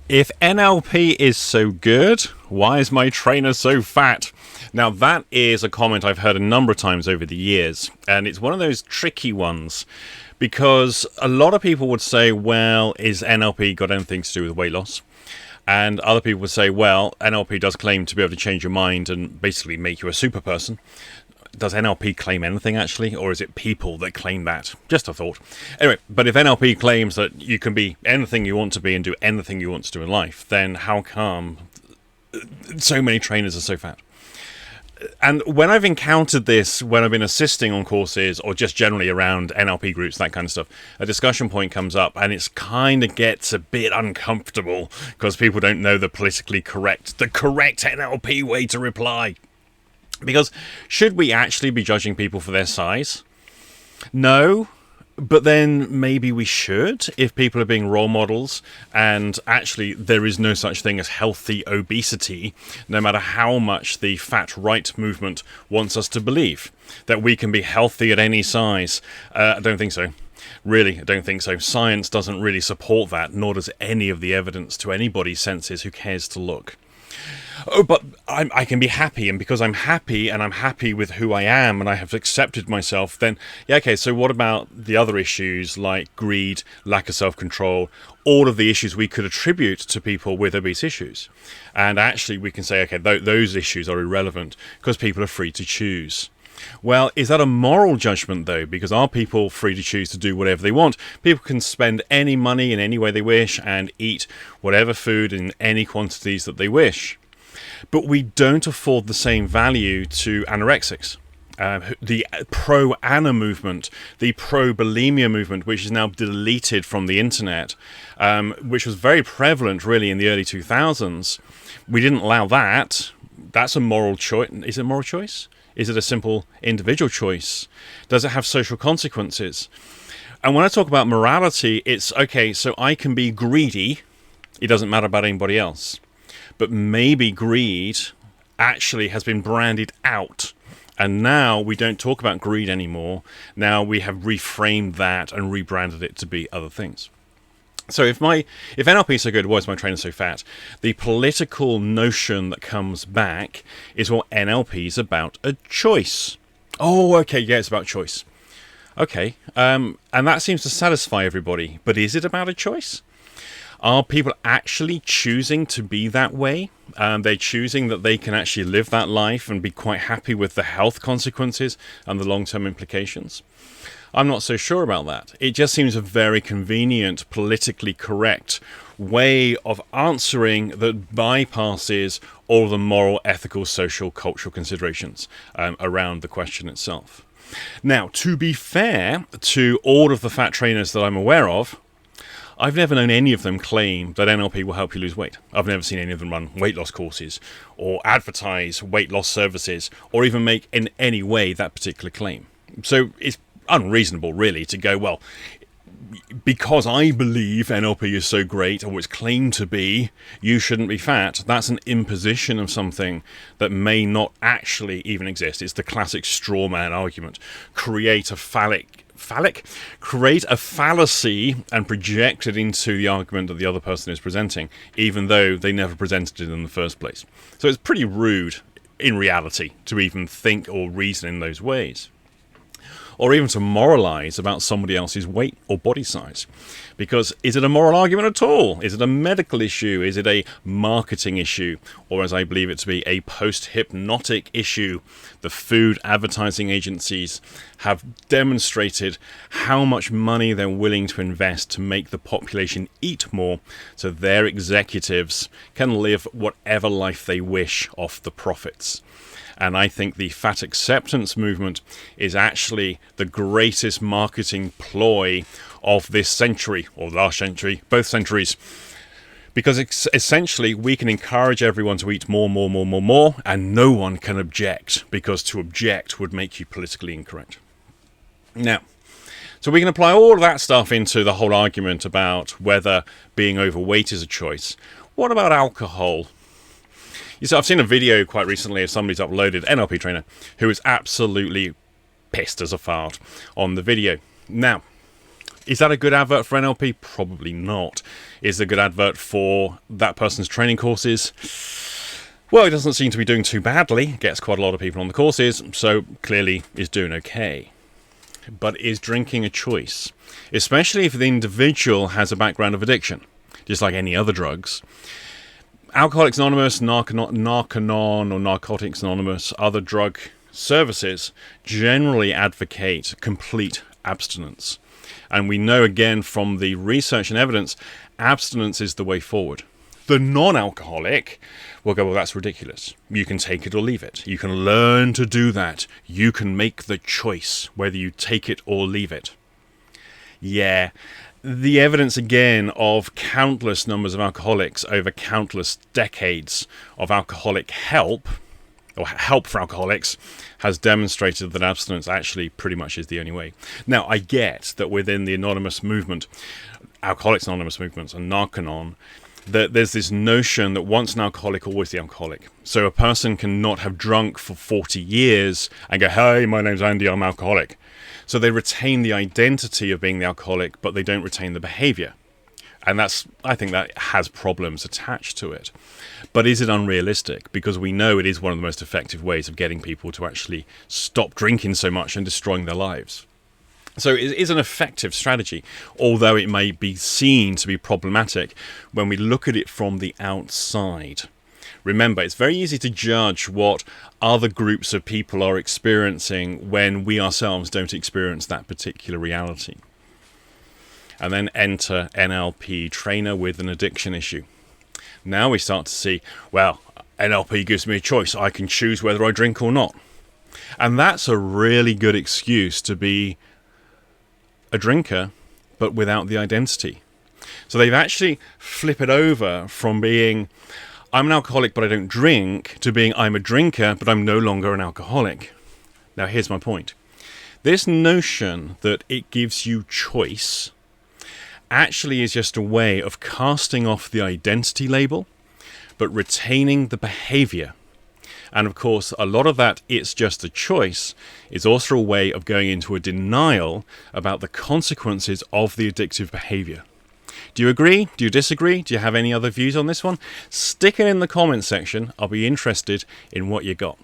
If NLP is so good, why is my trainer so fat? Now, that is a comment I've heard a number of times over the years, and it's one of those tricky ones because a lot of people would say, well, is NLP got anything to do with weight loss? And other people would say, well, NLP does claim to be able to change your mind and basically make you a super person. Does NLP claim anything, actually? Or is it people that claim that? Just a thought. Anyway, but if NLP claims that you can be anything you want to be and do anything you want to do in life, then how come so many trainers are so fat? And when I've encountered this, when I've been assisting on courses or just generally around NLP groups, that kind of stuff, a discussion point comes up and it kind of gets a bit uncomfortable because people don't know the correct NLP way to reply. Because should we actually be judging people for their size? No, but then maybe we should if people are being role models and actually there is no such thing as healthy obesity, no matter how much the fat right movement wants us to believe that we can be healthy at any size. I don't think so. Really, I don't think so. Science doesn't really support that, nor does any of the evidence to anybody's senses who cares to look. Oh, but I can be happy, and because I'm happy, and I'm happy with who I am, and I have accepted myself, then, yeah, okay, so what about the other issues like greed, lack of self-control, all of the issues we could attribute to people with obese issues? And actually, we can say, okay, those issues are irrelevant because people are free to choose. Well, is that a moral judgment, though? Because are people free to choose to do whatever they want? People can spend any money in any way they wish and eat whatever food in any quantities that they wish. But we don't afford the same value to anorexics. The pro-ana movement, the pro-bulimia movement, which is now deleted from the internet, which was very prevalent really in the early 2000s. We didn't allow that. That's a moral choice. Is it a moral choice? Is it a simple individual choice? Does it have social consequences? And when I talk about morality, it's, okay, so I can be greedy. It doesn't matter about anybody else. But maybe greed actually has been branded out. And now we don't talk about greed anymore. Now we have reframed that and rebranded it to be other things. So if NLP is so good, why is my trainer so fat? The political notion that comes back is, well, NLP is about a choice. Oh, okay, yeah, it's about choice. Okay, and that seems to satisfy everybody. But is it about a choice? Are people actually choosing to be that way? They're choosing that they can actually live that life and be quite happy with the health consequences and the long-term implications? I'm not so sure about that. It just seems a very convenient, politically correct way of answering that bypasses all the moral, ethical, social, cultural considerations around the question itself. Now, to be fair to all of the fat trainers that I'm aware of, I've never known any of them claim that NLP will help you lose weight. I've never seen any of them run weight loss courses or advertise weight loss services or even make in any way that particular claim. So it's unreasonable, really, to go, well, because I believe NLP is so great, or it's claimed to be, you shouldn't be fat. That's an imposition of something that may not actually even exist. It's the classic straw man argument. Create a fallacy and project it into the argument that the other person is presenting, even though they never presented it in the first place. So it's pretty rude, in reality, to even think or reason in those ways. Or even to moralize about somebody else's weight or body size. Because is it a moral argument at all? Is it a medical issue? Is it a marketing issue? Or, as I believe it to be, a post-hypnotic issue? The food advertising agencies have demonstrated how much money they're willing to invest to make the population eat more so their executives can live whatever life they wish off the profits. And I think the fat acceptance movement is actually the greatest marketing ploy of this century, or last century, both centuries. Because essentially we can encourage everyone to eat more, and no one can object, because to object would make you politically incorrect. Now, so we can apply all of that stuff into the whole argument about whether being overweight is a choice. What about alcohol? You see, I've seen a video quite recently of somebody's uploaded, NLP trainer, who is absolutely pissed as a fart on the video. Now, Is that a good advert for NLP? Probably not. Is it a good advert for that person's training courses? Well, it doesn't seem to be doing too badly. Gets quite a lot of people on the courses, so clearly is doing okay. But is drinking a choice? Especially if the individual has a background of addiction, just like any other drugs. Alcoholics Anonymous, Narcanon or Narcotics Anonymous, other drug services generally advocate complete abstinence. And we know again from the research and evidence, abstinence is the way forward. The non-alcoholic will go, well, that's ridiculous. You can take it or leave it. You can learn to do that. You can make the choice whether you take it or leave it. Yeah, the evidence again of countless numbers of alcoholics over countless decades of alcoholic help, or help for alcoholics, has demonstrated that abstinence actually pretty much is the only way. Now, I get that within the anonymous movement, Alcoholics Anonymous movements and Narcanon, that there's this notion that once an alcoholic, always the alcoholic. So a person cannot have drunk for 40 years and go, hey, my name's Andy, I'm alcoholic. So they retain the identity of being the alcoholic, but they don't retain the behavior. And I think that has problems attached to it. But is it unrealistic? Because we know it is one of the most effective ways of getting people to actually stop drinking so much and destroying their lives. So it is an effective strategy, although it may be seen to be problematic when we look at it from the outside. Remember, it's very easy to judge what other groups of people are experiencing when we ourselves don't experience that particular reality. And then enter NLP, trainer with an addiction issue. Now we start to see, well, NLP gives me a choice. I can choose whether I drink or not. And that's a really good excuse to be a drinker, but without the identity. So they've actually flipped it over from being, I'm an alcoholic, but I don't drink, to being, I'm a drinker, but I'm no longer an alcoholic. Now, here's my point. This notion that it gives you choice actually is just a way of casting off the identity label, but retaining the behavior. And of course, a lot of that, it's just a choice, is also a way of going into a denial about the consequences of the addictive behavior. Do you agree? Do you disagree? Do you have any other views on this one? Stick it in the comments section. I'll be interested in what you got.